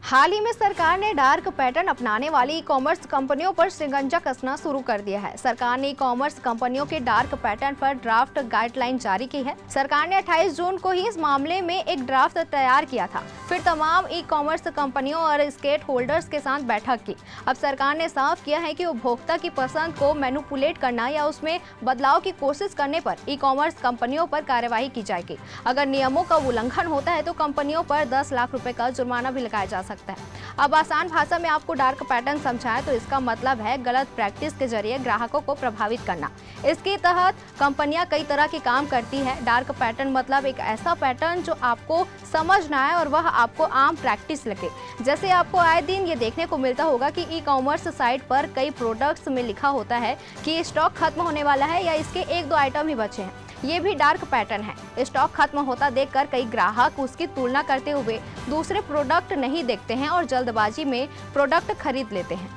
हाल ही में सरकार ने डार्क पैटर्न अपनाने वाली ई कॉमर्स कंपनियों पर शिकंजा कसना शुरू कर दिया है। सरकार ने ई कॉमर्स कंपनियों के डार्क पैटर्न पर ड्राफ्ट गाइडलाइन जारी की है। सरकार ने 28 जून को ही इस मामले में एक ड्राफ्ट तैयार किया था, फिर तमाम ई कॉमर्स कंपनियों और स्टेक होल्डर्स के साथ बैठक की। अब सरकार ने साफ किया है कि उपभोक्ता की पसंद को मैनिपुलेट करना या उसमें बदलाव की कोशिश करने पर ई कॉमर्स कंपनियों पर कार्यवाही की जाएगी। अगर नियमों का उल्लंघन होता है तो कंपनियों पर 10 लाख रुपए का जुर्माना भी लगाया जा सकता है। अब आसान भाषा में आपको डार्क पैटर्न समझाएं तो इसका मतलब है गलत प्रैक्टिस के जरिए ग्राहकों को प्रभावित करना। इसके तहत कंपनियां कई तरह के काम करती है। डार्क पैटर्न मतलब एक ऐसा पैटर्न जो आपको समझ ना आए और वह आपको आम प्रैक्टिस लगे। जैसे आपको आए दिन ये देखने को मिलता होगा कि ई कॉमर्स साइट पर कई प्रोडक्ट्स में लिखा होता है कि स्टॉक खत्म होने वाला है या इसके 1-2 आइटम ही बचे हैं। ये भी डार्क पैटर्न है। स्टॉक खत्म होता देखकर कई ग्राहक उसकी तुलना करते हुए दूसरे प्रोडक्ट नहीं देखते हैं और जल्दबाजी में प्रोडक्ट खरीद लेते हैं।